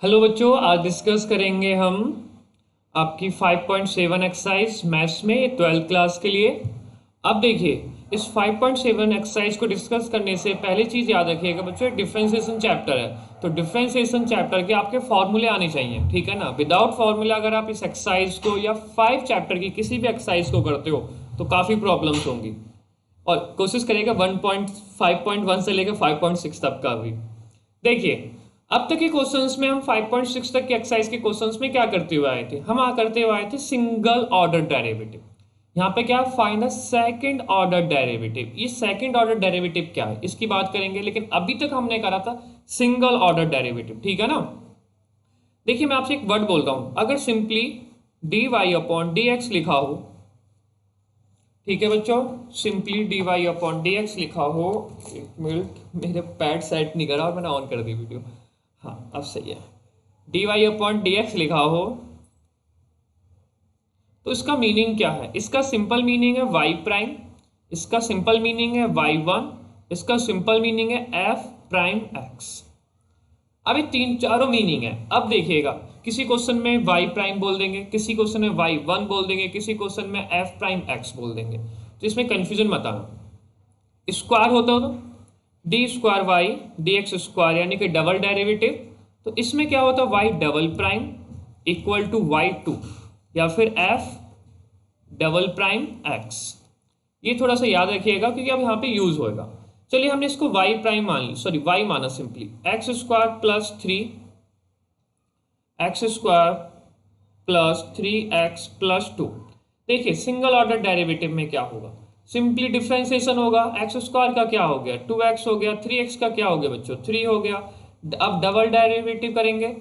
Hello बच्चों, आज discuss करेंगे हम आपकी 5.7 एक्सरसाइज मैथ्स में 12th क्लास के लिए। अब देखिए, इस 5.7 एक्सरसाइज को डिस्कस करने से पहले चीज़ याद रखिएगा बच्चों, डिफरेंशिएशन चैप्टर है तो डिफरेंशिएशन चैप्टर के आपके फॉर्मूले आने चाहिए, ठीक है ना। विदाउट फॉर्मूला अगर आप इस एक्सरसाइज को या 5 चैप्टर की किसी भी एक्सरसाइज को करते हो तो काफ़ी प्रॉब्लम्स होंगी। और कोशिश करिएगा 1.5.1 से लेकर 5.6 तक का भी। देखिए, अब तक के क्वेश्चंस में हम 5.6 तक के एक्सरसाइज के क्वेश्चंस में क्या करते हुए आए थे, हम करते हुए आए थे सिंगल ऑर्डर डेरिवेटिव। यहाँ पे क्या, find the second order derivative. ये सेकंड ऑर्डर डेरिवेटिव क्या है इसकी बात करेंगे, लेकिन अभी तक हमने करा था सिंगल ऑर्डर डेरिवेटिव, ठीक है ना। देखिए, मैं आपसे एक वर्ड बोल रहा हूं, अगर सिंपली dy अपॉन dx लिखा हो, ठीक है बच्चों, सिंपली dy अपॉन dx लिखा हो। एक मिनट, मेरे पैड सेट नहीं करा और मैंने ऑन कर दी वीडियो। हाँ, अब सही है। dy अपॉन dx लिखा हो तो इसका मीनिंग क्या है? इसका सिंपल मीनिंग है y प्राइम, इसका सिंपल मीनिंग है y1, इसका सिंपल मीनिंग है f प्राइम x। अब ये तीन चारों मीनिंग है। अब देखिएगा, किसी क्वेश्चन में y प्राइम बोल देंगे, किसी क्वेश्चन में y1 बोल देंगे, किसी क्वेश्चन में f प्राइम x बोल देंगे, तो इसमें कंफ्यूजन मत आना। स्क्वायर होता हो तो d square y d x square यानी कि डबल डेरिवेटिव, तो इसमें क्या होता है y double prime equal to y2 या फिर f डबल प्राइम x। ये थोड़ा सा याद रखिएगा क्योंकि अब यहाँ पे यूज होएगा। चलिए, हमने इसको y प्राइम मान ली, सॉरी y माना, simply x square plus 3x square plus 3x plus 2। देखिए, सिंगल ऑर्डर डेरिवेटिव में क्या होगा, सिंपली डिफरेंशिएशन होगा। एक्स स्क्वायर का क्या हो गया 2x हो गया, 3x का क्या हो गया बच्चों 3 हो गया। अब डबल डेरिवेटिव करेंगे,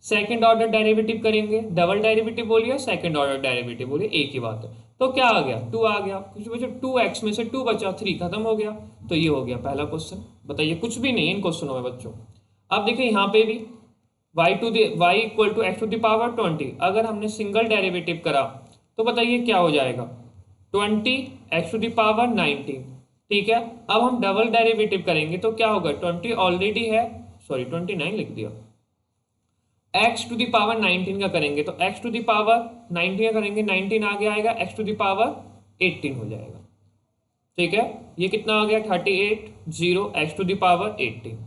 सेकंड ऑर्डर डेरिवेटिव करेंगे, डबल डेरिवेटिव बोलिए सेकंड ऑर्डर डेरिवेटिव बोलिए, एक ही बात है। तो क्या आ गया 2 आ गया, कुछ बच्चों 2x में से 2 बचा, 3 खत्म हो गया। तो ये हो गया पहला क्वेश्चन। बताइए, कुछ भी नहीं इन क्वेश्चनों में बच्चों। अब देखिए यहाँ पे भी y equal to x to the power 20, अगर हमने सिंगल डेरिवेटिव करा तो बताइए क्या हो जाएगा 20 एक्स टू द पावर 19, ठीक है। अब हम डबल डेरिवेटिव करेंगे तो क्या होगा 20 ऑलरेडी है, सॉरी 29 लिख दिया, एक्स टू द पावर 19 का करेंगे तो एक्स टू द पावर 19 का करेंगे, 19 आगे आएगा, एक्स टू द पावर 18 हो जाएगा, ठीक है। ये कितना आ गया 38 0 एक्स टू द पावर 18।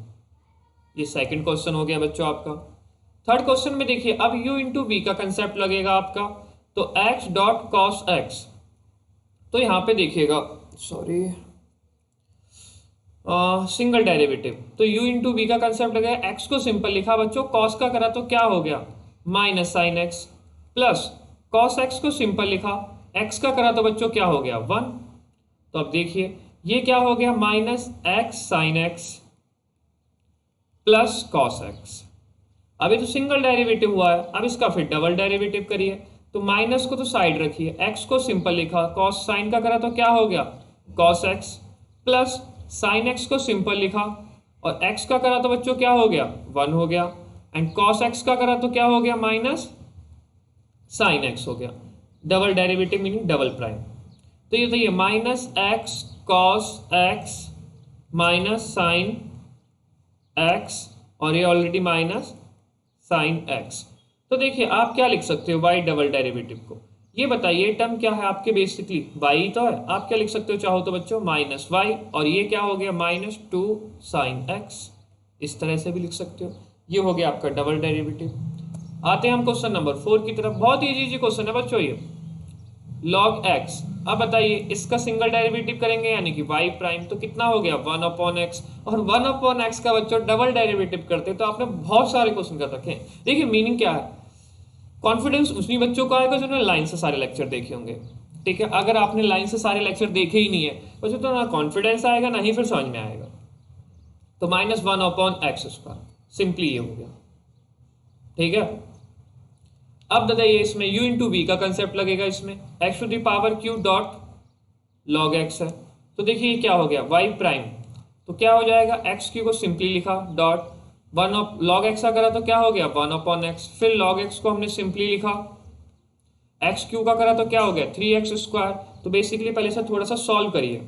ये सेकंड क्वेश्चन हो गया बच्चों आपका। थर्ड क्वेश्चन में देखिए, अब u इंटू वी का कंसेप्ट लगेगा आपका, तो x डॉट कॉस एक्स। तो यहां पे देखिएगा, सॉरी सिंगल डेरिवेटिव, तो u इंटू वी का कंसेप्ट लगेगा। x को सिंपल लिखा बच्चों, cos का करा तो क्या हो गया minus sine x, plus cos x को सिंपल लिखा, x का करा तो बच्चों क्या हो गया 1। तो अब देखिए ये क्या हो गया minus x sine x plus cos x. अभी तो सिंगल डेरिवेटिव हुआ है, अब इसका फिर डबल डेरिवेटिव करिए, तो माइनस को तो साइड रखिए, एक्स को सिंपल लिखा, कॉस साइन का करा तो क्या हो गया cos x, plus sine x को सिंपल लिखा और एक्स का करा तो बच्चों क्या हो गया 1 हो गया, एंड कॉस एक्स का करा तो क्या हो गया माइनस साइन एक्स हो गया। Double derivative meaning double prime. तो ये बताइए minus x cos x minus sine x, और ये ऑलरेडी माइनस साइन एक्स। तो देखिए आप क्या लिख सकते हो y डबल डेरिवेटिव को, ये बताइए टर्म क्या है आपके, बेसिकली y तो है, आप क्या लिख सकते हो चाहो तो बच्चों माइनस y, और ये क्या हो गया माइनस 2 साइन एक्स, इस तरह से भी लिख सकते हो। ये हो गया आपका डबल डेरिवेटिव। आते हैं हम क्वेश्चन नंबर 4 की तरफ। बहुत इजी क्वेश्चन है बच्चों ये, लॉग एक्स। अब बताइए इसका सिंगल डेरिवेटिव करेंगे यानी कि y प्राइम, तो कितना हो गया 1 अपॉन एक्स, और 1 अपॉन एक्स का बच्चों डबल डेरिवेटिव करते तो आपने बहुत सारे क्वेश्चन कर रखे हैं। देखिए मीनिंग क्या है, कॉन्फिडेंस उसी बच्चों को आएगा जिन्होंने लाइन से सारे लेक्चर देखे होंगे, ठीक है। अगर आपने लाइन से सारे लेक्चर देखे ही नहीं है बच्चों तो ना कॉन्फिडेंस आएगा ना ही फिर समझ में आएगा। तो minus 1 upon x square, simply ये हो गया, ठीक है। अब बताइए इसमें u इंटू वी का कंसेप्ट लगेगा, इसमें x to the power q dot log x है, तो देखिए क्या हो गया y प्राइम, तो क्या हो जाएगा एक्स क्यू को सिंपली लिखा डॉट 1 लॉग x का करा तो क्या हो गया 1 अपॉन एक्स, फिर लॉग x को हमने सिंपली लिखा, एक्स क्यू का करा तो क्या हो गया 3x स्क्वायर। तो बेसिकली पहले से थोड़ा सा सॉल्व करिए,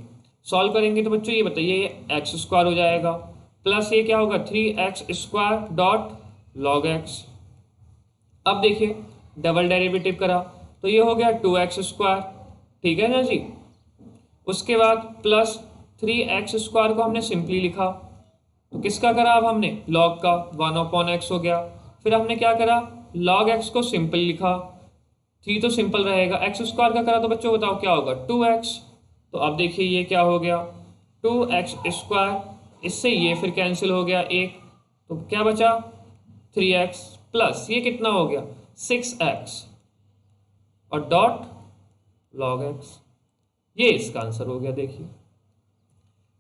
सॉल्व करेंगे तो बच्चों ये बताइए ये एक्स स्क्वायर हो जाएगा, प्लस ये क्या होगा 3x square dot log x। अब देखिए डबल डेरिवेटिव करा तो ये हो गया 2x², ठीक है ना जी। उसके बाद प्लस 3x² को हमने सिंपली लिखा, तो किसका करा अब हमने, log का, 1/x हो गया। फिर हमने क्या करा, log x को सिंपल लिखा, 3 तो सिंपल रहेगा, x² का करा तो बच्चों बताओ क्या होगा, 2x। तो अब देखिए ये क्या हो गया, 2x², इससे ये फिर कैंसिल हो गया एक, तो क्या बचा 3x प्लस ये कितना हो गया 6x और डॉट log x। ये इसका आंसर हो गया। देखिए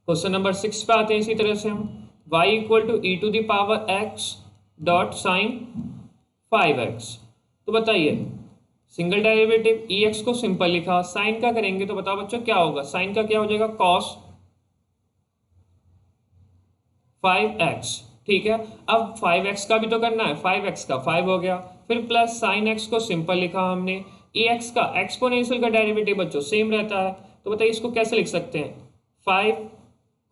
क्वेश्चन नंबर 6 पे आते हैं इसी तरह से हम, y = e⁻x dot sign 5x। तो बताइए सिंगल डेरिवेटिव ex को सिंपल लिखा, साइन का करेंगे तो बताओ बच्चों क्या होगा, साइन का क्या हो जाएगा cos 5x, ठीक है। अब 5x का भी तो करना है, 5x का 5 हो गया, फिर प्लस साइन x को सिंपल लिखा हमने, ex का एक्सपोनेंशियल का डेरिवेटिव बच्चों सेम रहता है, तो बताइए इसको कैसे लिख सकते हैं, 5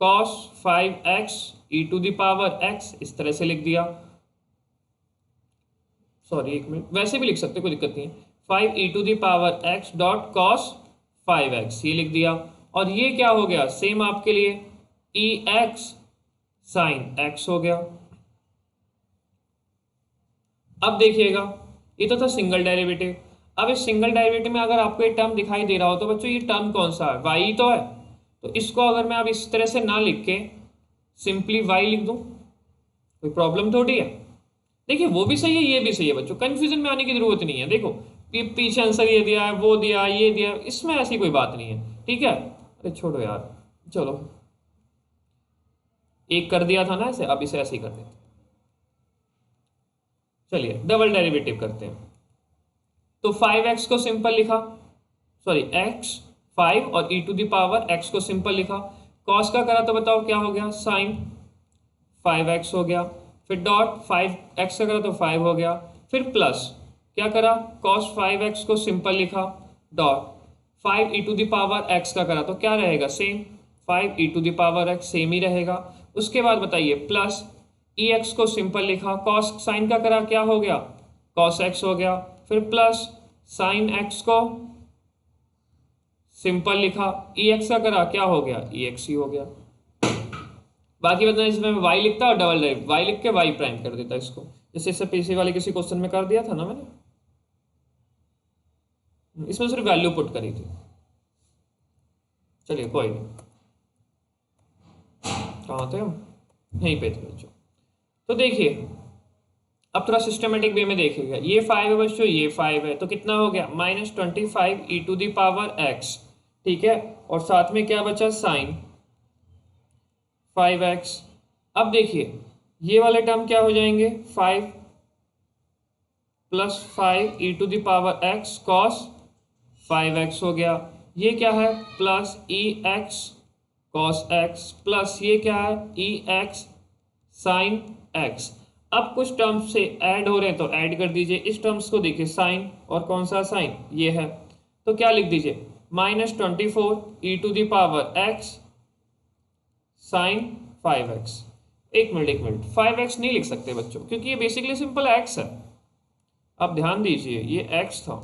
cos 5x e⁻x, इस तरह से लिख दिया। सॉरी एक मिनट, वैसे भी लिख सकते कोई दिक्कत नहीं है, 5 e⁻x डॉट cos 5x ये लिख दिया। और ये क्या हो गया सेम आपके लिए ex साइन x हो गया। अब देखिएगा ये तो था सिंगल डेरिवेटिव। अब इस सिंगल डेरिवेटिव में अगर आपको ये टर्म दिखाई दे रहा हो तो बच्चों ये टर्म कौन सा है, y तो है, तो इसको अगर मैं अब इस तरह से ना लिख के सिंपली y लिख दूं कोई प्रॉब्लम थोड़ी है। देखिए वो भी सही है ये भी सही है बच्चों, कंफ्यूजन में आने की जरूरत नहीं है। देखो पीछे आंसर ये दिया है, वो दिया, ये दिया, इसमें ऐसी कोई बात नहीं है, ठीक है। अरे छोड़ो यार, चलो एक कर दिया था ना ऐसे, अब इसे ऐसे ही कर देते। चलिए डबल डेरिवेटिव करते हैं, तो 5x को सिंपल लिखा, सॉरी x 5 और e⁻x को सिंपल लिखा, cos का करा तो बताओ क्या हो गया, साइन 5x हो गया, फिर डॉट 5x का करा तो 5 हो गया, फिर प्लस क्या करा cos 5x को सिंपल लिखा, डॉट 5 e⁻x का करा तो क्या रहेगा सेम, 5 e⁻x सेम ही रहेगा। उसके बाद बताइए प्लस ex को सिंपल लिखा, cos साइन का करा क्या हो गया cos x हो गया, फिर प्लस साइन x को सिंपल लिखा, ex का करा क्या हो गया ex ही हो गया। बाकी बताना इसमें y लिखता और डबल डेरिवेटिव y लिख के y प्राइम कर देता इसको, जैसे इससे पीछे वाले किसी क्वेश्चन में कर दिया था ना मैंने, इसमें सिर्फ वैल्यू पुट करी थी। चलिए कोई नहीं, कहाँ थे हम, यहीं पे थे बच्चों। तो देखिए अब थोड़ा सिस्टमेटिक वे में देखिएगा, ये 5 है बच्चों, ये 5 है, तो कितना हो गया -25 e⁻x, ठीक है, और साथ में क्या बचा साइन 5x। अब देखिए ये वाले टर्म क्या हो जाएंगे, 5 + 5 e⁻x cos 5x हो गया, ये क्या है plus ex cos x plus ये क्या है ex sin x। अब कुछ टर्म्स से ऐड हो रहे हैं तो ऐड कर दीजिए, इस टर्म्स को देखिए साइन और कौन सा साइन ये है, तो क्या लिख दीजिए -24 e⁻x साइन 5x। एक मिनट 5x नहीं लिख सकते बच्चों क्योंकि ये बेसिकली सिंपल x है। आप ध्यान दीजिए ये x था,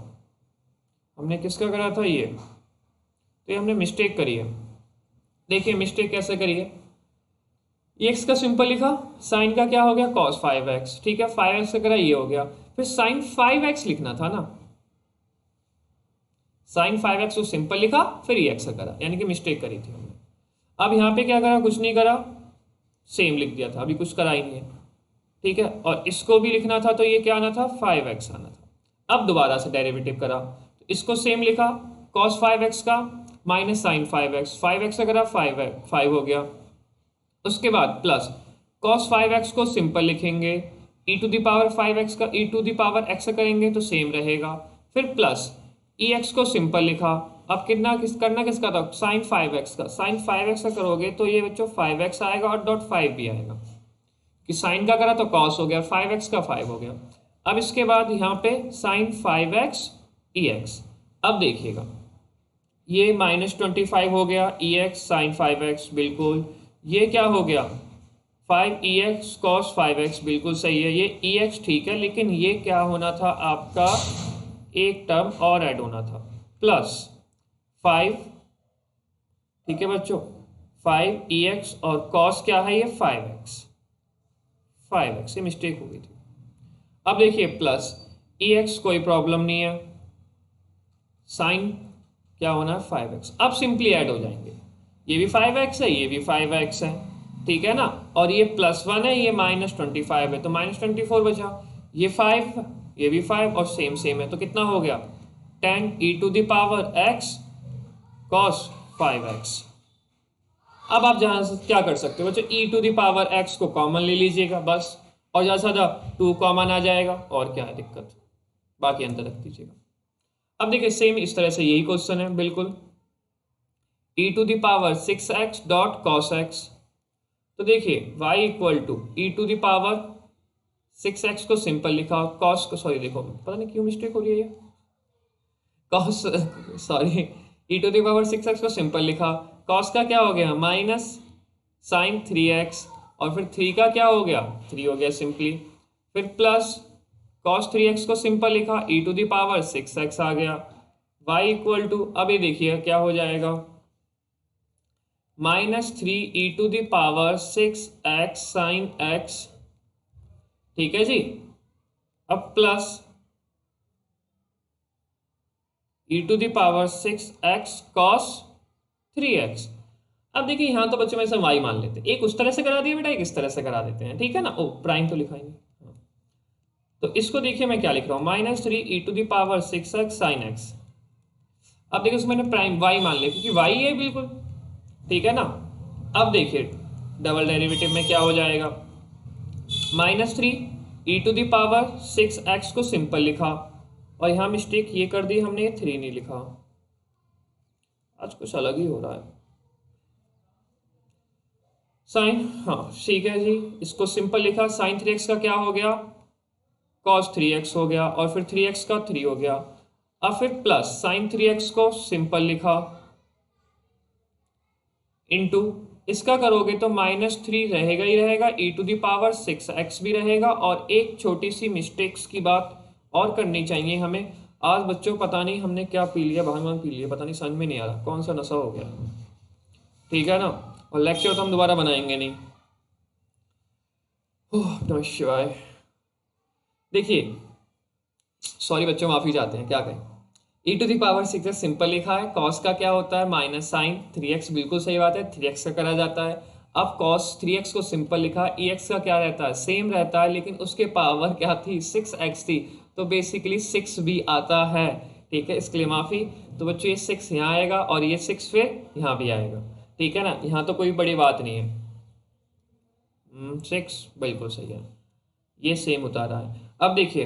हमने किसका करा था ये, तो ये हमने मिस्टेक करी है। देखिए मिस्टेक कैसे करी है, x का सिंपल लिखा, साइन का क्या हो गया cos 5x, ठीक है, 5x का करा ये हो गया, फिर साइन 5x लिखना था ना, साइन 5x को सिंपल लिखा फिर x का करा, यानी कि मिस्टेक करी थी हमने। अब यहाँ पे क्या करा, कुछ नहीं करा, सेम लिख दिया था, अभी कुछ करा ही नहीं है, ठीक है, और इसको भी लिखना था तो ये क्या आना था 5x आना था। अब दोबारा से डेरिवेटिव करा तो इसको सेम लिखा, cos 5x का माइनस साइन 5x, 5x का करा 5 हो गया, उसके बाद प्लस cos 5x को सिंपल लिखेंगे, e⁻5x का e⁻x करेंगे तो सेम रहेगा, फिर प्लस ex को सिंपल लिखा। अब करना किसका था साइन 5x का, साइन 5x का करोगे तो ये बच्चों 5x आएगा और डॉट 5 भी आएगा, कि साइन का करा तो cos हो गया, 5x का 5 हो गया। अब इसके बाद यहाँ पे साइन 5x ex। अब देखिएगा ये -25 हो गया ex साइन 5x, बिल्कुल, ये क्या हो गया 5ex cos 5x बिल्कुल सही है, ये ex ठीक है, लेकिन ये क्या होना था आपका, एक टर्म और ऐड होना था, प्लस 5, ठीक है बच्चों, 5ex और cos क्या है ये 5x, ये मिस्टेक हो गई थी। अब देखिए प्लस ex कोई प्रॉब्लम नहीं है, साइन क्या होना है 5x, अब सिंपली ऐड हो जाएंगे, ये भी 5x है, ये भी 5x है, ठीक है ना, और ये +1 है, ये -25 है, तो -24 बचा, ये 5, ये भी 5 और सेम सेम है, तो कितना हो गया 10e⁻x cos 5x। अब आप जहां से क्या कर सकते हो बच्चों, e⁻x को कॉमन ले लीजिएगा बस, और जहाँ सादा 2 कॉमन आ जाएगा, और क्या है दिक्कत, बाकी अंतर रख दीजिएगा। अब देखिए सेम इस तरह से यही क्वेश्चन है बिल्कुल, e⁻6x डॉट cos x, तो देखिए y इक्वल टू e⁻6x को सिंपल लिखा, cos को, सॉरी देखो पता नहीं क्यों मिस्टेक हो रही है ये, cos सॉरी e⁻6x को सिंपल लिखा, cos का क्या हो गया माइनस साइन 3x, और फिर 3 का क्या हो गया 3 हो गया सिंपली, फिर प्लस cos 3x को सिंपल लिखा, e⁻6x आ गया, y इक्वल टू, अब ये देखिए क्या हो जाएगा -3e⁻6x साइन x, ठीक है जी, अब प्लस e⁻6x cos 3x। अब देखिए यहाँ तो बच्चों में से y मान लेते हैं, एक उस तरह से करा दिया बेटा, एक इस तरह से करा देते हैं, ठीक है ना, ओ प्राइम तो लिखाएंगे, तो इसको देखिए मैं क्या लिख रहा हूँ -3e⁻6x साइन x। अब देखिए उसमें मैंने प्राइम y मान लिया क्योंकि y है बिल्कुल, ठीक है ना। अब देखिए डबल डेरिवेटिव में क्या हो जाएगा, -3e⁻6x को सिंपल लिखा, और यहाँ मिस्टेक ये कर दी हमने, 3 नहीं लिखा, आज कुछ अलग ही हो रहा है साइन, हाँ ठीक है जी, इसको सिंपल लिखा, साइन 3x का क्या हो गया cos 3x हो गया, और फिर 3x का 3 हो गया, अब फिर प्लस साइन 3x को सिंपल लिखा इनटू, इसका करोगे तो -3 रहेगा ही रहेगा, e⁻6x भी रहेगा, और एक छोटी सी मिस्टेक्स की बात और करनी चाहिए हमें, आज बच्चों पता नहीं हमने क्या पी लिया, भांग पी लिया, पता नहीं समझ में नहीं आ रहा कौन सा नशा हो गया, ठीक है ना, और लेक्चर तो हम दोबारा बनाएंगे नहीं। नमः शिवाय। देखिए सॉरी बच्चों, माफी चाहते हैं, क्या कहें, e⁻6x सिंपल लिखा है, cos का क्या होता है माइनस साइन 3x, बिल्कुल सही बात है, 3x का करा जाता है, अब cos 3x को सिंपल लिखा, ex का क्या रहता है सेम रहता है, लेकिन उसके पावर क्या थी 6x थी, तो बेसिकली 6 भी आता है, ठीक है, इसके लिए माफी। तो बच्चों ये 6 यहाँ आएगा, और ये 6 फिर यहाँ भी आएगा, ठीक है ना, यहाँ तो कोई बड़ी बात नहीं है, 6 बिल्कुल सही है, ये सेम उतारा है। अब देखिए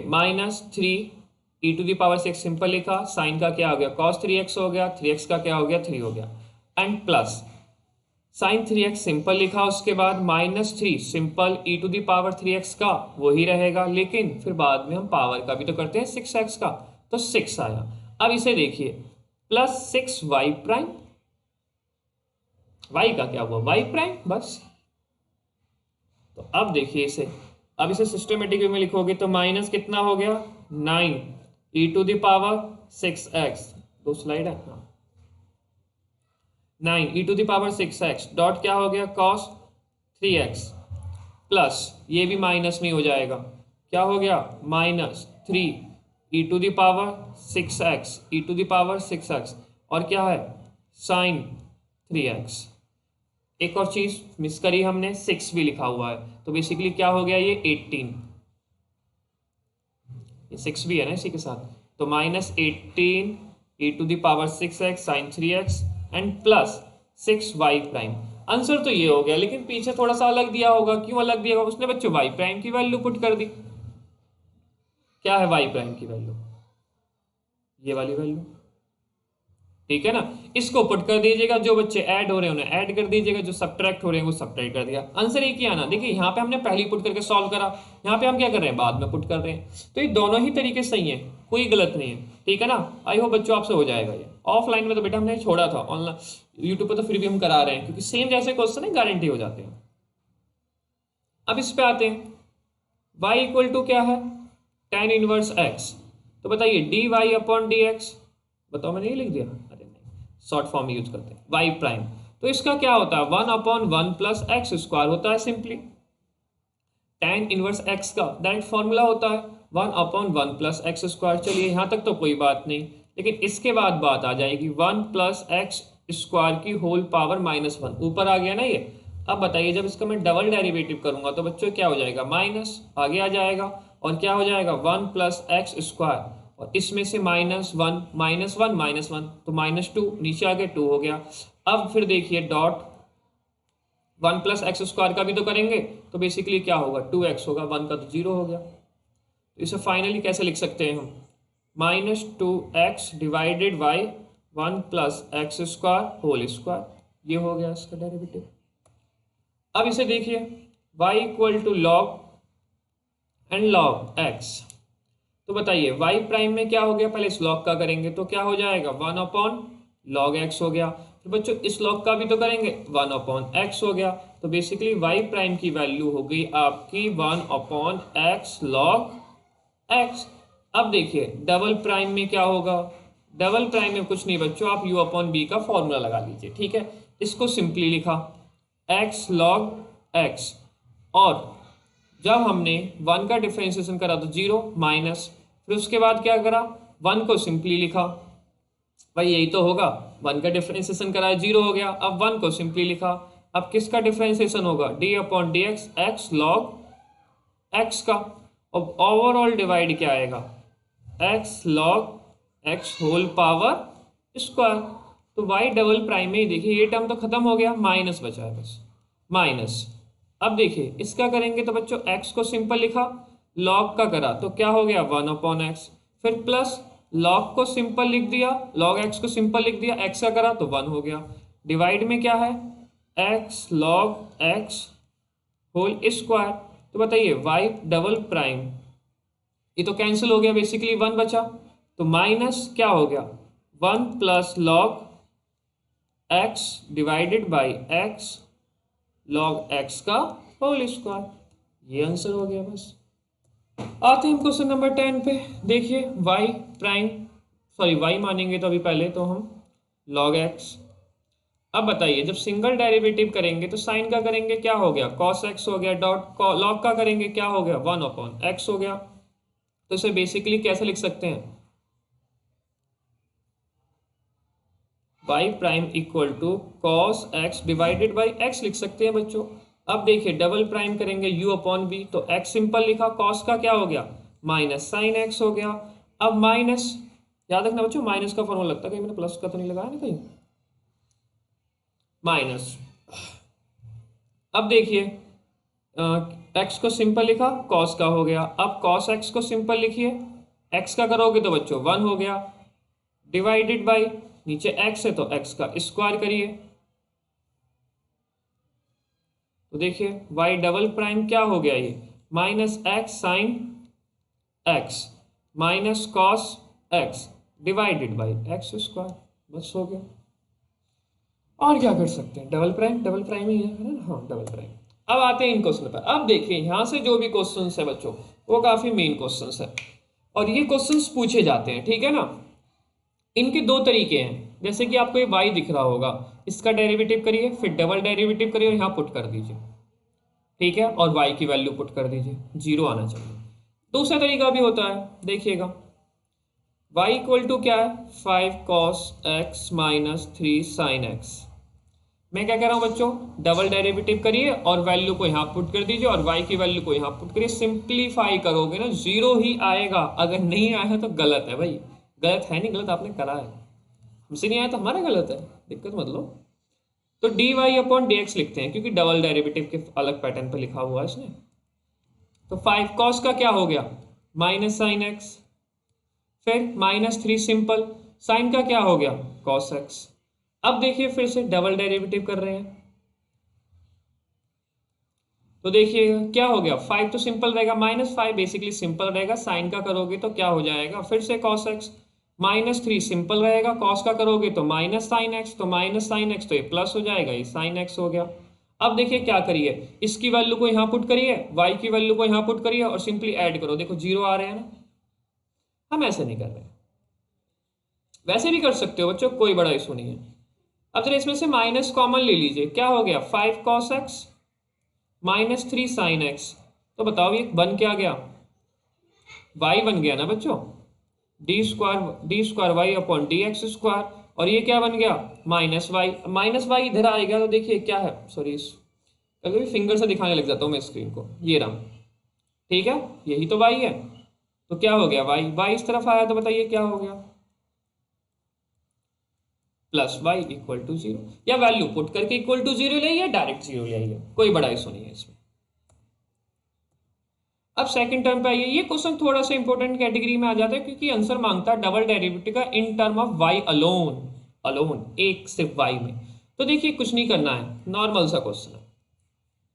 -3e⁻6 सिंपल लिखा, साइन का क्या हो गया cos 3x हो गया, 3x का क्या हो गया 3 हो गया, and plus sign 3x simple लिखा, उसके बाद -3 सिंपल e⁻3x का वही रहेगा, लेकिन फिर बाद में हम पावर का भी तो करते हैं 6x का, तो 6 आया। अब इसे देखिए प्लस 6y प्राइम, y का क्या हुआ y प्राइम बस। तो अब देखिए इसे, अब इसे सिस्टमेटिक वे में लिखोगे तो माइनस कितना हो गया 9e⁻6x, दो स्लाइड है, 9e⁻6x डॉट क्या हो गया cos 3x, प्लस ये भी माइनस में हो जाएगा, क्या हो गया -3e⁻6x और क्या है sin 3x। एक और चीज मिस करी हमने, 6 भी लिखा हुआ है, तो बेसिकली क्या हो गया ये 18, ये 6 भी है ना इसी के साथ, तो -18e⁻6x sin 3x and plus 6y prime. Answer तो ये हो गया, लेकिन पीछे थोड़ा सा अलग दिया होगा, क्यों अलग दिया होगा, उसने बच्चों y प्राइम की वैल्यू पुट कर दी। क्या है y प्राइम की वैल्यू, ये वाली वैल्यू, ठीक है ना, इसको पुट कर दीजिएगा, जो बच्चे ऐड हो रहे हैं उन्हें ऐड कर दीजिएगा, जो सब्ट्रैक्ट हो रहे हैं वो सब्ट्रैक्ट कर दिया, आंसर एक ही आना। देखिए यहाँ पे हमने पहले पुट करके सॉल्व करा, यहाँ पे हम क्या कर रहे हैं बाद में पुट कर रहे हैं, तो ये दोनों ही तरीके सही है, कोई गलत नहीं है, ठीक है ना। आई होप बच्चों आपसे हो जाएगा ये। ऑफलाइन में तो बेटा हमने छोड़ा था, ऑनलाइन यूट्यूब पर तो फिर भी हम करा रहे हैं, क्योंकि सेम जैसे क्वेश्चन है गारंटी हो जाते हैं। अब इस पे आते हैं, y इक्वल टू क्या है, tan इनवर्स x। तो बताइए dy अपॉन dx, बताओ मैंने ये लिख दिया, अरे नहीं शॉर्ट फॉर्म यूज करते हैं, y प्राइम। तो इसका क्या होता है, 1 अपॉन 1 प्लस एक्स स्क्वायर होता है सिंपली। tan इनवर्स x का डायरेक्ट फॉर्मूला होता है 1 अपॉन 1 प्लस एक्स स्क्वायर। चलिए यहाँ तक तो कोई बात नहीं, लेकिन इसके बाद बात आ जाएगी 1 प्लस एक्स स्क्वायर की होल पावर -1, ऊपर आ गया ना ये। अब बताइए जब इसका मैं डबल डेरिवेटिव करूंगा तो बच्चों क्या हो जाएगा, माइनस आगे आ जाएगा, और क्या हो जाएगा 1 प्लस एक्स स्क्वायर, और इसमें से -1 -1 तो -2, नीचे आगे 2 हो गया। अब फिर देखिए डॉट 1 प्लस एक्स स्क्वायर का भी तो करेंगे, तो बेसिकली क्या होगा 2x होगा, 1 का तो 0 हो गया। तो इसे फाइनली कैसे लिख सकते हैं हम, -2x divided by 1 plus x square whole square, ये हो गया इसका डेरिवेटिव। अब इसे देखिए y equal to log and log x। तो बताइए y प्राइम में क्या हो गया, पहले इस लॉग का करेंगे तो क्या हो जाएगा 1 अपॉन लॉग x हो गया। फिर बच्चों इस लॉग का भी तो करेंगे 1 अपॉन x हो गया। तो बेसिकली y प्राइम की वैल्यू हो गई आपकी 1 अपॉन x लॉग x। अब देखिए डबल प्राइम में क्या होगा, डबल प्राइम में कुछ नहीं बच्चों, आप u अपॉन b का फॉर्मूला लगा लीजिए, ठीक है। इसको सिंपली लिखा x लॉग x, और जब हमने 1 का डिफरेंशिएशन करा तो 0 माइनस, फिर उसके बाद क्या करा 1 को सिंपली लिखा, भाई यही तो होगा, 1 का डिफरेंशिएशन करा 0 हो गया, अब 1 को सिंपली लिखा। अब किसका डिफरेंशिएशन होगा, d upon D x, x log x का, और ओवरऑल डिवाइड क्या आएगा x log x whole power square. तो y डबल प्राइम में ही देखिए ये टर्म तो खत्म हो गया, माइनस बचा है बस, माइनस। अब देखिए इसका करेंगे तो बच्चों x को सिंपल लिखा, log का करा तो क्या हो गया 1 अपॉन एक्स, फिर प्लस log को सिंपल लिख दिया, log x को सिंपल लिख दिया, x का करा तो 1 हो गया। डिवाइड में क्या है x log x whole square. तो बताइए y डबल प्राइम, ये तो कैंसिल हो गया, बेसिकली 1 बचा, तो माइनस क्या हो गया 1 plus log x divided by x log x का होल स्क्वायर, ये आंसर हो गया बस। आते हैं क्वेश्चन नंबर 10 पे, देखिए y प्राइम, सॉरी y मानेंगे तो अभी पहले तो हम log x। अब बताइए जब सिंगल डेरिवेटिव करेंगे तो साइन का करेंगे क्या हो गया cos x हो गया, डॉट log का करेंगे क्या हो गया 1 अपॉन x हो गया। तो इसे बेसिकली कैसे लिख सकते हैं, y prime equal to cos x divided by x लिख सकते हैं बच्चों। अब देखिए डबल प्राइम करेंगे u अपॉन b, तो x सिंपल लिखा, cos का क्या हो गया माइनस साइन x हो गया। अब माइनस, याद रखना बच्चों माइनस का फॉर्मूला लगता है, कहीं मैंने प्लस का तो नहीं लगाया ना कहीं, माइनस। अब देखिए x को सिंपल लिखा, cos का हो गया, अब cos x को सिंपल लिखिए, x का करोगे तो बच्चों 1 हो गया, डिवाइडेड बाई नीचे x है तो x का स्क्वायर करिए। तो देखिए y डबल प्राइम क्या हो गया, ये minus x sine x minus cos x divided by x square, बस हो गया। और क्या कर सकते हैं, डबल प्राइम ही है ना, हाँ डबल प्राइम। अब आते हैं इन क्वेश्चन पर। अब देखिए यहाँ से जो भी क्वेश्चन है बच्चों वो काफी मेन क्वेश्चन है, और ये क्वेश्चन पूछे जाते हैं, ठीक है ना। इनके दो तरीके हैं, जैसे कि आपको ये y दिख रहा होगा, इसका डेरिवेटिव करिए, फिर डबल डेरिवेटिव करिए और यहाँ पुट कर दीजिए, ठीक है, और y की वैल्यू पुट कर दीजिए, 0 आना चाहिए। दूसरा तरीका भी होता है, देखिएगा y इक्वल टू क्या है 5 cos x minus 3 sin x। मैं क्या कह रहा हूँ बच्चों, डबल डेरिवेटिव करिए और वैल्यू को यहाँ पुट कर दीजिए और y की वैल्यू को यहाँ पुट करिए, सिंप्लीफाई करोगे ना 0 ही आएगा, अगर नहीं आया है तो गलत है भाई, गलत है नहीं, गलत आपने करा है, हमसे नहीं आया तो हमारा गलत है, दिक्कत मत लो। तो dy अपॉन dx लिखते हैं क्योंकि डबल डेरिवेटिव के अलग पैटर्न पर लिखा हुआ है इसने। तो 5 cos का क्या हो गया माइनस साइन x, फिर माइनस 3 सिंपल, साइन का क्या हो गया cos x। अब देखिए फिर से डबल डेरिवेटिव कर रहे हैं, तो देखिए क्या हो गया 5 तो सिंपल रहेगा, माइनस 5 बेसिकली सिंपल रहेगा, साइन का करोगे तो क्या हो जाएगा फिर से cos x, माइनस 3 सिंपल रहेगा, cos का करोगे तो माइनस साइन x, तो माइनस साइन x तो ये प्लस हो जाएगा, ये साइन x हो गया। अब देखिए क्या करिए, इसकी वैल्यू को यहाँ पुट करिए, y की वैल्यू को यहाँ पुट करिए और सिंपली ऐड करो, देखो 0 आ रहे हैं ना। हम ऐसे नहीं कर रहे, वैसे भी कर सकते हो बच्चों, कोई बड़ा इशू नहीं है। अब जरा इसमें से माइनस कॉमन ले लीजिए, क्या हो गया 5 cos x minus 3 sin x। तो बताओ ये बन क्या गया, y बन गया ना बच्चों, d square y upon D x square, और ये क्या बन गया माइनस वाई इधर आएगा। तो देखिए क्या है, सॉरी कभी फिंगर से दिखाने लग जाता हूँ मैं स्क्रीन को, ये रहा, ठीक है यही तो y है। तो क्या हो गया y इस तरफ आया, तो बताइए क्या हो गया, प्लस वाई इक्वल टू 0, या वैल्यू पुट करके इक्वल टू 0 ले आइए, डायरेक्ट 0 ले आइए, कोई बड़ा इशू नहीं है इसमें। अब सेकंड टर्म पे आइए, ये क्वेश्चन थोड़ा सा इंपॉर्टेंट कैटेगरी में आ जाता है क्योंकि आंसर मांगता है डबल डेरिवेटिव का in term of y alone एक सिर्फ y में। तो देखिए कुछ नहीं करना है, नॉर्मल सा क्वेश्चन है,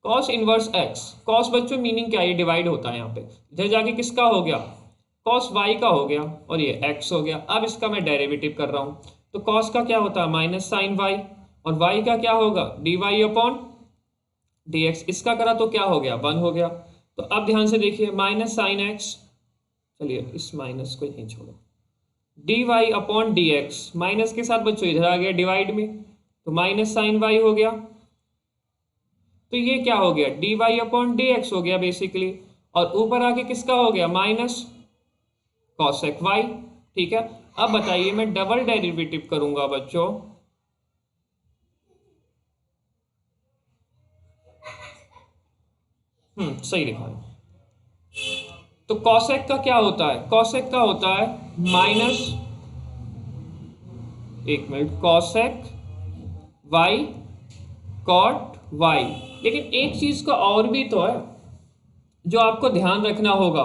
कॉस इनवर्स x, कॉस बच्चों मीनिंग क्या है, ये डिवाइड होता है यहाँ पे, इधर जाके किसका हो गया कॉस y का हो गया और ये x हो गया। अब इसका मैं डेरिवेटिव कर रहा हूँ, तो कॉस का क्या होता है माइनस साइन y, और y का क्या होगा dy अपॉन dx, इसका करा तो क्या हो गया 1 हो गया। तो अब ध्यान से देखिए माइनस साइन एक्स, चलिए इस माइनस को यहीं छोड़ो, d Y upon D x, minus के साथ बच्चों इधर आ गया डिवाइड में, तो माइनस साइन वाई हो गया। तो ये क्या हो गया d Y upon D x हो गया बेसिकली, और ऊपर आके किसका हो गया माइनस कॉसेक वाई, ठीक है। अब बताइए मैं डबल डेरिवेटिव करूंगा बच्चों, सही लिखा है। तो कॉसेक का क्या होता है, कॉसेक का होता है माइनस, एक minute, cosec y cot y. लेकिन एक चीज का और भी तो है जो आपको ध्यान रखना होगा,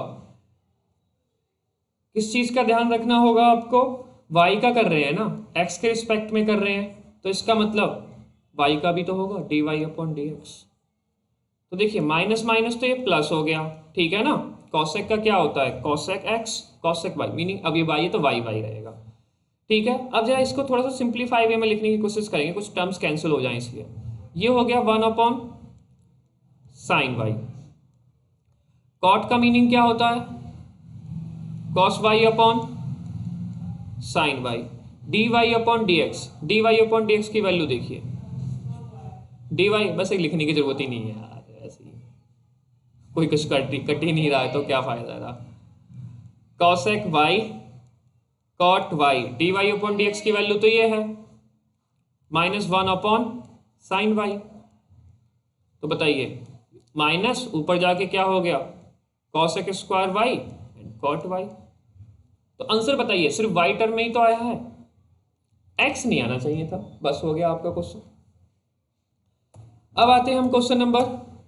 किस चीज का ध्यान रखना होगा आपको, y का कर रहे हैं ना, x के रिस्पेक्ट में कर रहे हैं, तो इसका मतलब y का भी तो होगा d Y upon D x. तो देखिए माइनस माइनस तो ये प्लस हो गया, ठीक है ना। कॉसेक का क्या होता है cosec x cosec y, meaning अब ये y है तो y रहेगा, ठीक है। अब जरा इसको थोड़ा सा सिंप्लीफाई वे में लिखने की कोशिश करेंगे, कुछ टर्म्स कैंसिल हो जाए इसलिए। ये हो गया 1 अपॉन साइन y, कॉट का मीनिंग क्या होता है cos y upon sine y, d Y upon D x, d Y upon D x की वैल्यू देखिए, डी वाई बस एक लिखने की जरूरत ही नहीं है यार, ऐसे ही कोई कुछ कट ही नहीं रहा है तो क्या फायदा रहा। Cosec y cot y, d Y upon D x की वैल्यू तो ये है -1 अपॉन साइन वाई। तो बताइए माइनस ऊपर जाके क्या हो गया cosec square y and cot y. तो आंसर बताइए सिर्फ वाई टर्म में ही तो आया है, एक्स नहीं आना चाहिए था, बस हो गया आपका क्वेश्चन। अब आते हैं हम क्वेश्चन नंबर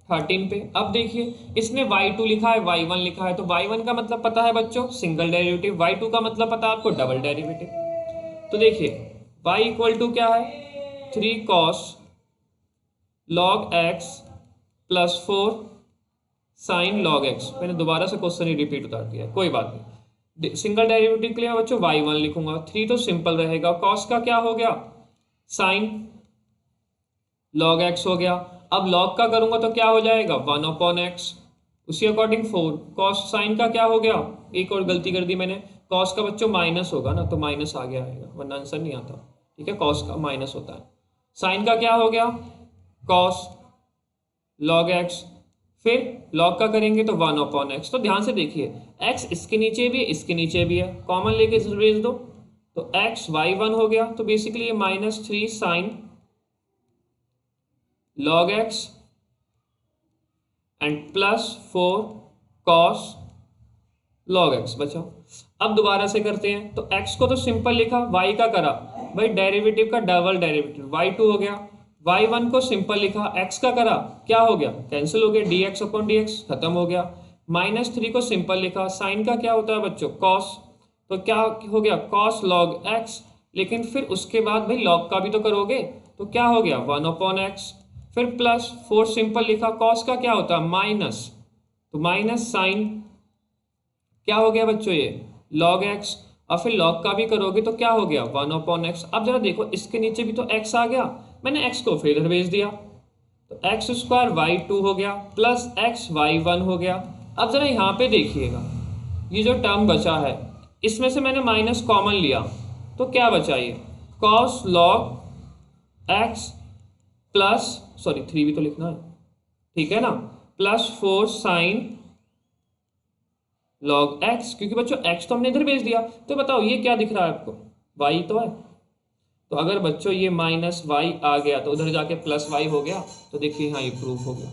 13 पे। अब देखिए इसने y2 लिखा है y1 लिखा है, तो y1 का मतलब पता है बच्चों सिंगल डेरिवेटिव, y2 का मतलब पता है आपको डबल डेरिवेटिव। तो देखिए y इक्वल टू क्या है 3 cos log x plus 4 sine log x। मैंने दोबारा से क्वेश्चन ही रिपीट उतार दिया, कोई बात नहीं। सिंगल डेरिवेटिव के लिए बच्चों y1 लिखूंगा, 3 तो सिंपल रहेगा, cos का क्या हो गया साइन log x हो गया। अब log का करूंगा तो क्या हो जाएगा 1 अपॉन x, उसी अकॉर्डिंग 4 cos साइन का क्या हो गया, एक और गलती कर दी मैंने, cos का बच्चों माइनस होगा ना तो माइनस आ गया आएगा वरना आंसर नहीं आता, ठीक है। cos का माइनस होता है, साइन का क्या हो गया cos log x, फिर log का करेंगे तो 1 अपॉन x। तो ध्यान से देखिए x इसके नीचे भी है इसके नीचे भी है, कॉमन लेके भेज दो तो x y1 हो गया, तो बेसिकली ये -3 sine log x and plus 4 cos log x बचा। अब दोबारा से करते हैं, तो x को तो सिंपल लिखा, y का करा भाई डेरिवेटिव का डबल डेरिवेटिव y2 हो गया, y1 को सिंपल लिखा, x का करा क्या हो गया कैंसिल हो गया dx अपॉन dx खत्म हो गया, -3 को सिंपल लिखा, साइन का क्या होता है बच्चों cos, तो क्या हो गया cos log x, लेकिन फिर उसके बाद भाई log का भी तो करोगे तो क्या हो गया 1 अपॉन x, फिर प्लस 4 सिंपल लिखा, cos का क्या होता है माइनस, तो माइनस साइन क्या हो गया बच्चों ये log x, और फिर log का भी करोगे तो क्या हो गया 1 अपॉन x। अब जरा देखो इसके नीचे भी तो x आ गया, मैंने x को फिर इधर भेज दिया, तो एक्स स्क्वायर वाई 2 हो गया प्लस एक्स वाई 1 हो गया। अब जरा यहाँ पे देखिएगा, ये जो टर्म बचा है इसमें से मैंने माइनस कॉमन लिया तो क्या बचा ये cos log x plus, sorry 3 भी तो लिखना है, ठीक है ना, प्लस 4 साइन लॉग एक्स, क्योंकि बच्चों एक्स तो हमने इधर भेज दिया। तो बताओ ये क्या दिख रहा है आपको, वाई तो है। तो अगर बच्चों ये माइनस वाई आ गया तो उधर जाके प्लस वाई हो गया, तो देखिए यहाँ ये प्रूफ हो गया।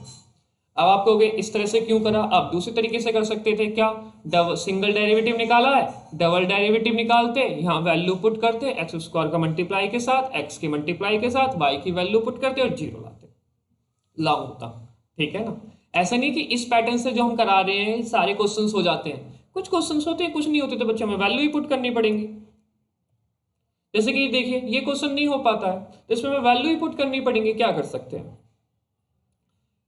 अब आप कहोगे इस तरह से क्यों करा, आप दूसरी तरीके से कर सकते थे, क्या सिंगल डेरिवेटिव निकाला है, डबल डेरिवेटिव निकालते, यहाँ वैल्यू पुट करते, एक्स स्क्वायर का मल्टीप्लाई के साथ, एक्स के मल्टीप्लाई के साथ वाई की वैल्यू पुट करते और जीरो लाते, लॉन्ग होता, ठीक है ना। ऐसा नहीं कि इस पैटर्न से जो हम करा रहे हैं सारे क्वेश्चंस हो जाते हैं, कुछ क्वेश्चंस होते हैं, कुछ नहीं होते, तो बच्चे हमें वैल्यू ही पुट करनी पड़ेंगी। जैसे कि देखिए ये क्वेश्चन नहीं हो पाता है तो इसमें हमें वैल्यू ही पुट करनी पड़ेंगी, क्या कर सकते हैं।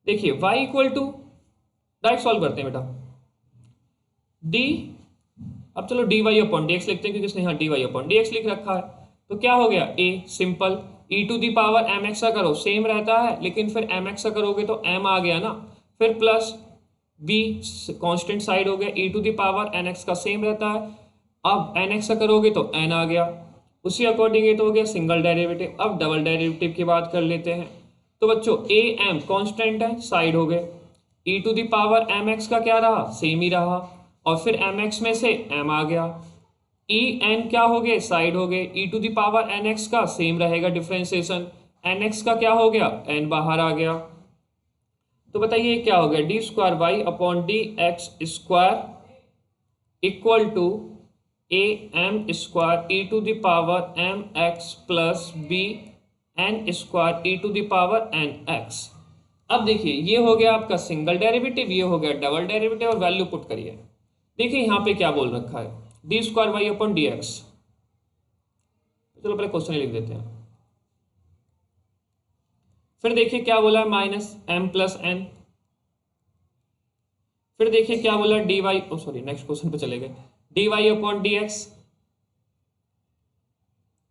देखिए y equal to, direct solve करते हैं बेटा, d, अब चलो dy अपॉन dx लिखते हैं क्योंकि इसने यहाँ dy अपॉन dx लिख रखा है। तो क्या हो गया a simple, e to the power mx का करो सेम रहता है, लेकिन फिर mx का करोगे तो m आ गया ना, फिर प्लस b कांस्टेंट साइड हो गया, e to the power nx का सेम रहता है, अब nx का करोगे तो n आ गया, उसी अकॉर्डिंग ये तो हो गया सिंगल डेरिवेटिव। अब डबल डेरिवेटिव की बात कर लेते हैं। तो बच्चों ए एम कॉन्स्टेंट है, साइड हो गए, e to the power M X का क्या रहा, सेम ही रहा, और फिर एम एक्स में से एम आ गया, ई एन क्या हो गए, साइड हो गए, e to the power N X का सेम रहेगा डिफ्रेंसिएशन, एन एक्स का क्या हो गया, एन बाहर आ गया। तो बताइए क्या हो गया, d square y upon D x square equal to a m square e to the power M x plus b n square e to the power N x. अब देखिए ये हो गया आपका सिंगल डेरिवेटिव, ये हो गया डबल डेरिवेटिव, और वैल्यू पुट करिए। देखिए यहाँ पे क्या बोल रखा है, d square y upon D x. चलो पहले क्वेश्चन लिख देते हैं। फिर देखिए क्या बोला है, माइनस एम प्लस एन। फिर देखिए क्या बोला, d y, sorry next question पे चले गए, d Y upon D x,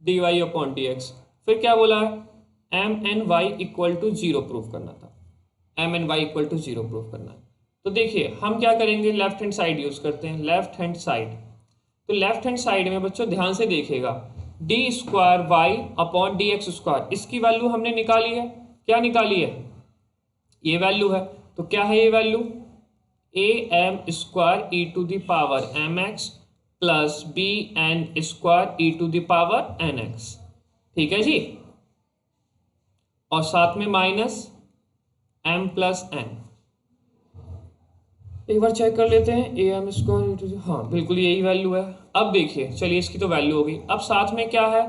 d Y upon D x. फिर क्या बोला है, M n y equal to zero proof करना था, m n y equal to zero proof करना है। तो देखिए हम क्या करेंगे, लेफ्ट हैंड साइड यूज करते हैं, लेफ्ट हैंड साइड। तो लेफ्ट हैंड साइड में बच्चों ध्यान से देखिएगा, d square y upon D x square, इसकी वैल्यू हमने निकाली है, क्या निकाली है, ये वैल्यू है। तो क्या है ये value, a m square e to the power M x plus b n square e to the power N x, ठीक है जी, और साथ में माइनस एम प्लस एन। एक बार चेक कर लेते हैं, ए एम स्क्वायर, हाँ बिल्कुल यही वैल्यू है। अब देखिए चलिए इसकी तो वैल्यू होगी, अब साथ में क्या है,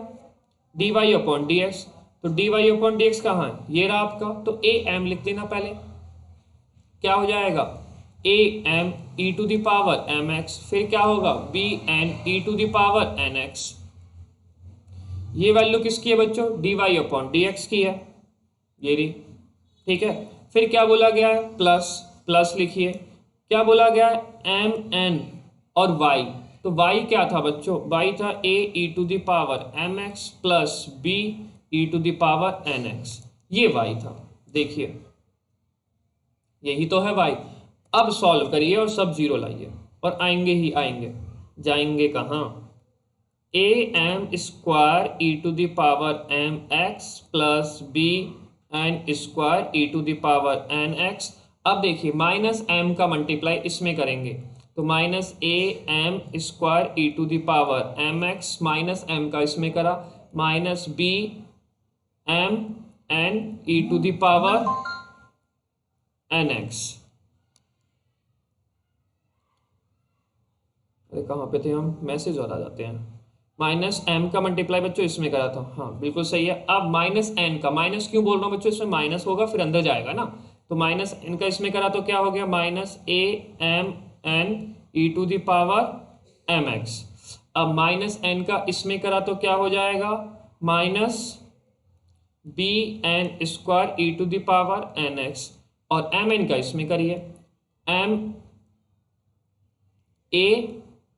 D Y upon D x. तो D Y upon D X कहाँ है, ये रहा आपका, तो ए एम लिख देना पहले, क्या हो जाएगा, a m e to the power M x, फिर क्या होगा, b n e to the power N x. ये वैल्यू किसकी है बच्चों, d Y upon D x की है, ये रही, ठीक है। फिर क्या बोला गया है, प्लस, प्लस लिखिए, क्या बोला गया है, एम एन और वाई। तो वाई क्या था बच्चों, वाई था A e to the power M x plus B e to the power N x, ये वाई था, देखिए यही तो है वाई। अब सॉल्व करिए और सब जीरो लाइए, और आएंगे ही आएंगे, जाएंगे कहाँ, a m square e to the power M x plus b n square e to the power N x. अब देखिए माइनस एम का मल्टीप्लाई इसमें करेंगे, तो minus a m square e to the power M x minus m का इसमें करा, minus b m n e to the power N x. अरे कहाँ पे थे हम, मैसेज और आ जाते हैं, माइनस एम का मल्टीप्लाई बच्चों इसमें करा था, हाँ बिल्कुल सही है। अब माइनस एन का, माइनस क्यों बोल रहा हूँ बच्चों, इसमें माइनस होगा फिर अंदर जाएगा ना, तो माइनस एन का इसमें करा तो क्या हो गया, minus a m n e to the power M x. अब माइनस एन का इसमें करा तो क्या हो जाएगा, minus b n square e to the power N x, और एम एन का इसमें करिए, m a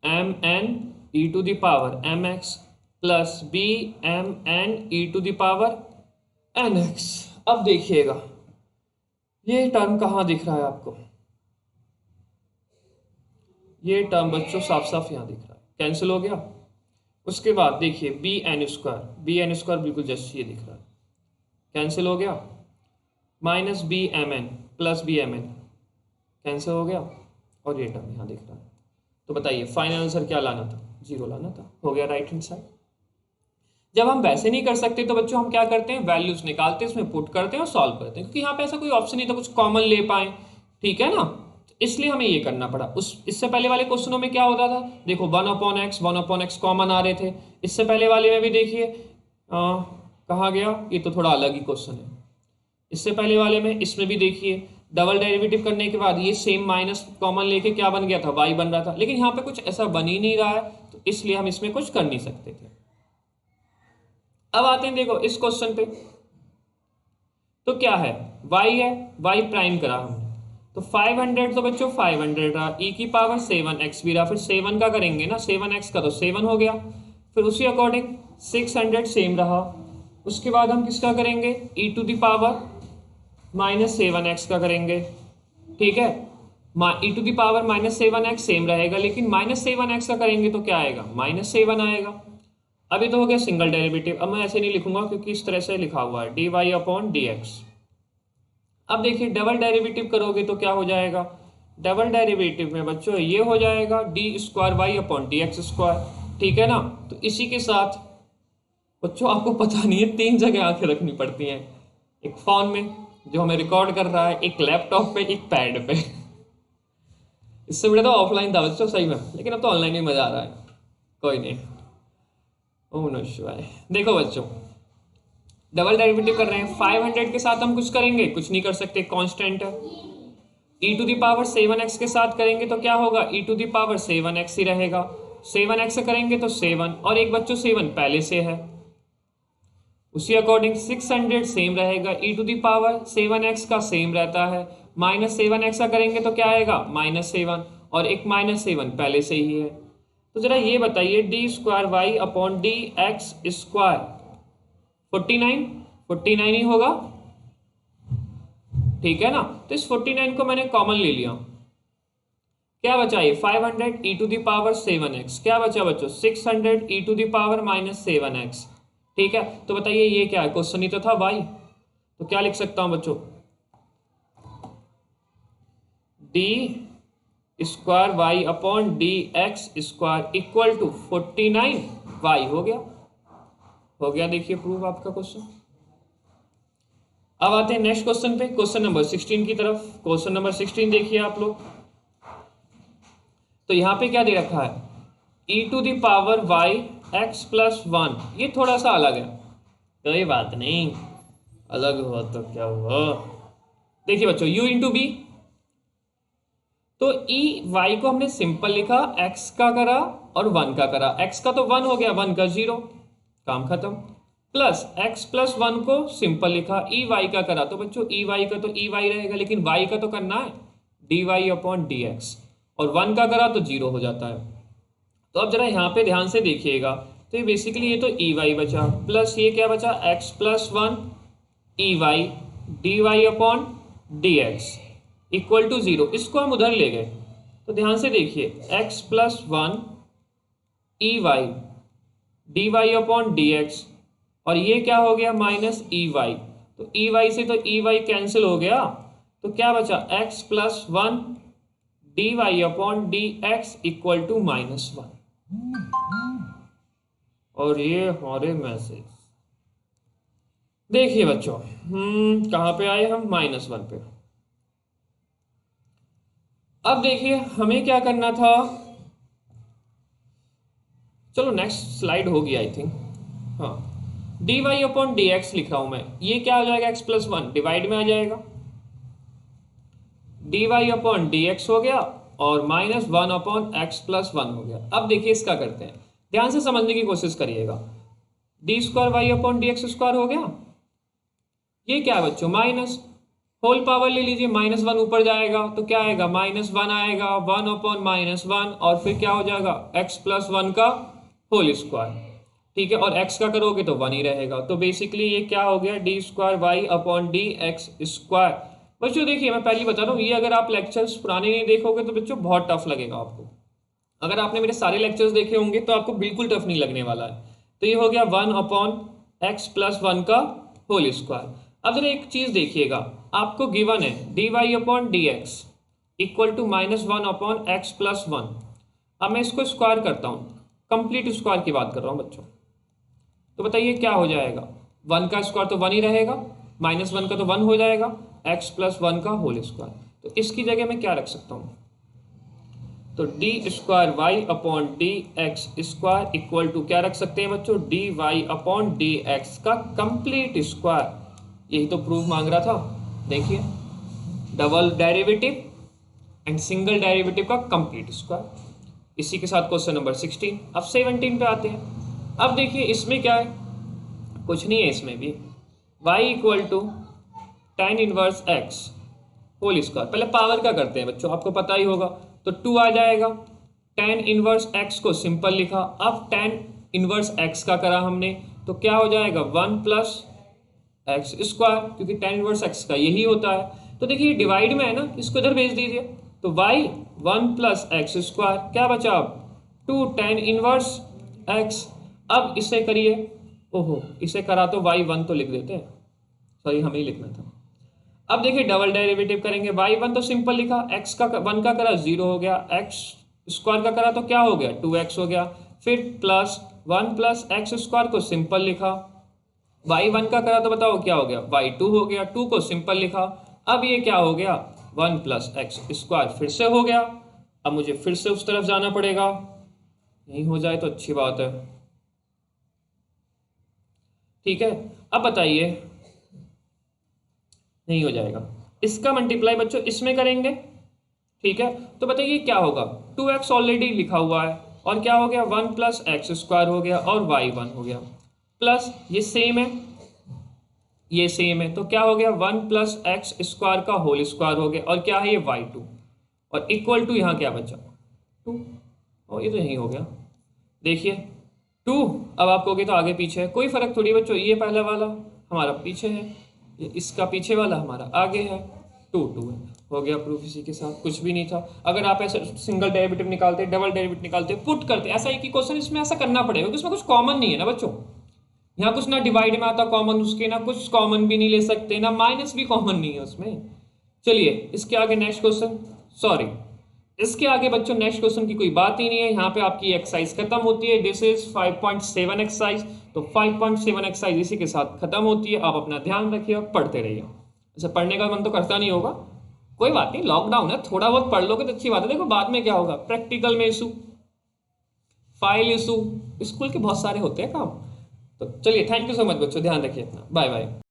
m n e to the power M x plus b m n e to the power N x. अब देखिएगा ये term कहाँ दिख रहा है आपको? ये टर्म बच्चों साफ साफ यहाँ दिख रहा है, कैंसिल हो गया। उसके बाद देखिए बी एन स्क्वायर बिल्कुल जस्ट ये दिख रहा है, कैंसिल हो गया। Minus b m n plus b m n cancel हो गया, और ये टर्म यहाँ दिख रहा है। तो बताइए फाइनल आंसर क्या लाना था? 0 लाना था, हो गया राइट हैंड साइड। जब हम वैसे नहीं कर सकते तो बच्चों हम क्या करते हैं, वैल्यूज निकालते हैं, उसमें पुट करते हैं और सॉल्व करते हैं, क्योंकि यहाँ पे ऐसा कोई ऑप्शन नहीं था कुछ कॉमन ले पाए, ठीक है ना। तो इसलिए हमें ये करना पड़ा। इससे पहले वाले क्वेश्चनों में क्या होता था, देखो 1/x कॉमन आ रहे थे। इससे पहले वाले में भी देखिए कहाँ गया, ये तो थोड़ा अलग ही क्वेश्चन है। इससे पहले वाले में, इसमें भी देखिए डबल डेरिवेटिव करने के बाद ये सेम माइनस कॉमन लेके क्या बन गया था, y बन रहा था। लेकिन यहाँ पे कुछ ऐसा बन ही नहीं रहा है, तो इसलिए हम इसमें कुछ कर नहीं सकते थे। अब आते हैं देखो इस क्वेश्चन पे, तो क्या है, y है, y प्राइम करा हमने, तो 500 तो बच्चों 500 रहा, e की पावर 7x भी रहा, फिर 7 का करेंगे ना, 7x का तो 7 हो गया, फिर उसी अकॉर्डिंग 600 सेम रहा। उसके बाद हम किसका करेंगे, e to the power -7x का करेंगे, ठीक है। e to the power -7x same रहेगा, लेकिन -7x का करेंगे तो क्या आएगा, -7 आएगा। अभी तो हो गया सिंगल डेरिवेटिव, अब मैं ऐसे नहीं लिखूंगा क्योंकि इस तरह से लिखा हुआ है dy/dx। अब देखिए डबल डेरिवेटिव करोगे तो क्या हो जाएगा, डबल डेरिवेटिव में बच्चों ये हो जाएगा d²y/dx², ठीक है ना। तो इसी के साथ बच्चों आपको पता नहीं है 3 जगह आंखें रखनी पड़ती हैं, एक फोन में जो हमें रिकॉर्ड कर रहा है, एक लैपटॉप पे, एक पैड पे। इससे बड़ा तो ऑफलाइन था बच्चों सही में, लेकिन अब तो ऑनलाइन ही मजा आ रहा है, कोई नहीं। ओम नमः शिवाय। देखो बच्चों डबल डेरिवेटिव कर रहे हैं, 500 के साथ हम कुछ करेंगे, कुछ नहीं कर सकते, कांस्टेंट है। e to the power 7x के साथ करेंगे तो क्या होगा, e to the power 7x ही रहेगा। 7x से करेंगे तो 7, और एक बच्चों 7 पहले से है, उसी अकॉर्डिंग 600 सेम रहेगा, e to the power 7x का सेम रहता है, -7x का करेंगे तो क्या आएगा, -7, और एक -7 पहले से ही है। तो जरा ये बताइए d²y/dx², 49 ही होगा, ठीक है ना। तो इस 49 को मैंने कॉमन ले लिया, क्या बचा, ये 500 e to the power 7x, क्या बचा बच्चों 600 e to the power -7x, ठीक है। तो बताइए ये क्या है, क्वेश्चन ही तो था y, तो क्या लिख सकता हूं बच्चों, d²y/dx² इक्वल टू 49y हो गया। देखिए प्रूफ आपका क्वेश्चन। अब आते हैं नेक्स्ट क्वेश्चन पे, क्वेश्चन नंबर 16 की तरफ। क्वेश्चन नंबर 16 देखिए आप लोग, तो यहां पे क्या दे रखा है, e to the power y x+1, ये थोड़ा सा अलग है, कोई बात नहीं, अलग हुआ तो क्या हुआ। देखिए बच्चों u इंटू बी, तो e y को हमने सिंपल लिखा, x का करा और 1 का करा, x का तो 1 हो गया, 1 का 0, काम खत्म, प्लस x+1 को सिंपल लिखा, ई वाई का करा, तो बच्चों ई वाई का तो ई वाई रहेगा, लेकिन y का तो करना है dy/dx, और 1 का करा तो 0 हो जाता है। तो अब जरा यहाँ पे ध्यान से देखिएगा, तो ये बेसिकली ये तो ई वाई बचा, प्लस ये क्या बचा, x+1 E Y dy/dx equal to 0, इसको हम उधर ले गए, तो ध्यान से देखिए x+1 ई वाई dy/dx, और ये क्या हो गया, -ey, तो ey से तो ey कैंसिल हो गया, तो क्या बचा, x+1 dy/dx इक्वल टू -1, और ये हमारे मैसेज देखिए बच्चों, कहां पे आए हम, -1 पे। अब देखिए हमें क्या करना था, चलो नेक्स्ट स्लाइड होगी आई थिंक, हाँ, dy/dx लिख रहा हूं मैं, ये क्या हो जाएगा, x+1 डिवाइड में आ जाएगा, dy/dx हो गया, और -1/x+1 हो गया। अब देखिए इसका करते हैं, ध्यान से समझने की कोशिश करिएगा, d²y/dx² हो गया, ये क्या है बच्चों, माइनस, होल पावर ले लीजिए, -1 ऊपर जाएगा तो क्या आएगा, -1 आएगा, 1/-1, और फिर क्या हो जाएगा, x+1 का होल स्क्वायर, ठीक है, और x का करोगे तो 1 ही रहेगा। तो बेसिकली ये क्या हो गया, d²y/dx² बच्चों देखिए मैं पहले बता रहा हूँ, ये अगर आप लेक्चर्स पुराने नहीं देखोगे तो बच्चों बहुत टफ लगेगा आपको। अगर आपने मेरे सारे लेक्चर्स देखे होंगे तो आपको बिल्कुल टफ नहीं लगने वाला है। तो ये हो गया 1/x+1 का होल स्क्वायर। अब जरा एक चीज देखिएगा, आपको गिवन है dy/dx इक्वल टू -1/x+1। अब मैं इसको स्क्वायर करता हूँ, कंप्लीट स्क्वायर की बात कर रहा हूँ बच्चों। तो बताइए क्या हो जाएगा, 1 का स्क्वायर तो 1 ही रहेगा, -1 का तो 1 हो जाएगा, x+1 का होल स्क्वायर। तो इसकी जगह मैं क्या रख सकता हूँ, तो d²y/dx² इक्वल टू क्या रख सकते हैं बच्चों, dy/dx का कंप्लीट स्क्वायर। यही तो प्रूफ मांग रहा था। देखिए double derivative and single derivative का कंप्लीट स्क्वायर। इसी के साथ क्वेश्चन नंबर 16। अब 17 पे आते हैं। अब देखिए इसमें क्या है, कुछ नहीं है इसमें भी, y equal to tan inverse x whole square. पहले पावर का करते हैं बच्चों, आपको पता ही होगा, तो 2 आ जाएगा। tan इनवर्स x को सिंपल लिखा, अब tan इनवर्स x का करा हमने, तो क्या हो जाएगा 1 + x², क्योंकि tan इनवर्स x का यही होता है। तो देखिए डिवाइड में है ना, इसको इधर भेज दीजिए, तो y 1 + x², क्या बचा अब 2 tan इनवर्स x। अब इसे करिए, ओहो इसे करा तो y 1 तो लिख देते हैं, सॉरी हमें ही लिखना था। अब देखिए डबल डेरिवेटिव करेंगे, y1 तो सिंपल लिखा, x का 1 का करा 0 हो गया, x² का करा तो क्या हो गया 2x हो गया, फिर +1 + x² को सिंपल लिखा, y1 का करा तो बताओ क्या हो गया y2 हो गया, 2 को सिंपल लिखा। अब ये क्या हो गया 1 + x² फिर से हो गया। अब मुझे फिर से उस तरफ जाना पड़ेगा, यही हो जाए तो अच्छी बात है। ठीक है, अब बताइए, नहीं हो जाएगा, इसका मल्टीप्लाई बच्चों इसमें करेंगे। ठीक है, तो बताइए क्या होगा, 2x ऑलरेडी लिखा हुआ है, और क्या हो गया 1 + x² हो गया, और y1 हो गया, प्लस ये सेम है, ये सेम है, तो क्या हो गया 1 + x² का होल स्क्वायर हो गया, और क्या है ये y2, और इक्वल टू यहाँ क्या बचा 2, और ये तो यही हो गया। देखिए 2, अब आप कहोगे तो आगे पीछे है, कोई फर्क थोड़ी बच्चों, ये पहला वाला हमारा पीछे है, ये इसका पीछे वाला हमारा आगे है, 2 2 है, हो गया प्रूफ। इसी के साथ कुछ भी नहीं था। अगर आप ऐसे सिंगल डेरिवेटिव निकालते, डबल डेरिवेटिव निकालते, पुट करते, ऐसा एक ही क्वेश्चन इसमें ऐसा करना पड़ेगा, क्योंकि इसमें कुछ कॉमन नहीं है ना बच्चों। यहाँ कुछ ना डिवाइड में आता कॉमन, उसके ना कुछ कॉमन भी नहीं ले सकते, ना माइनस भी कॉमन नहीं है उसमें। चलिए इसके आगे नेक्स्ट क्वेश्चन, सॉरी इसके आगे बच्चों नेक्स्ट क्वेश्चन की कोई बात ही नहीं है। यहाँ पे आपकी एक्सरसाइज खत्म होती है, दिस इज 5.7 एक्सरसाइज। तो 5.7 एक्सरसाइज इसी के साथ खत्म होती है। आप अपना ध्यान रखिए और पढ़ते रहिए। ऐसे पढ़ने का मन तो करता नहीं होगा, कोई बात नहीं, लॉकडाउन है, थोड़ा बहुत पढ़ लोगे तो अच्छी बात है। देखो बाद में क्या होगा, प्रैक्टिकल में इशू, फाइल इशू, स्कूल के बहुत सारे होते हैं काम। तो चलिए थैंक यू सो मच बच्चों, ध्यान रखिए अपना, बाय बाय।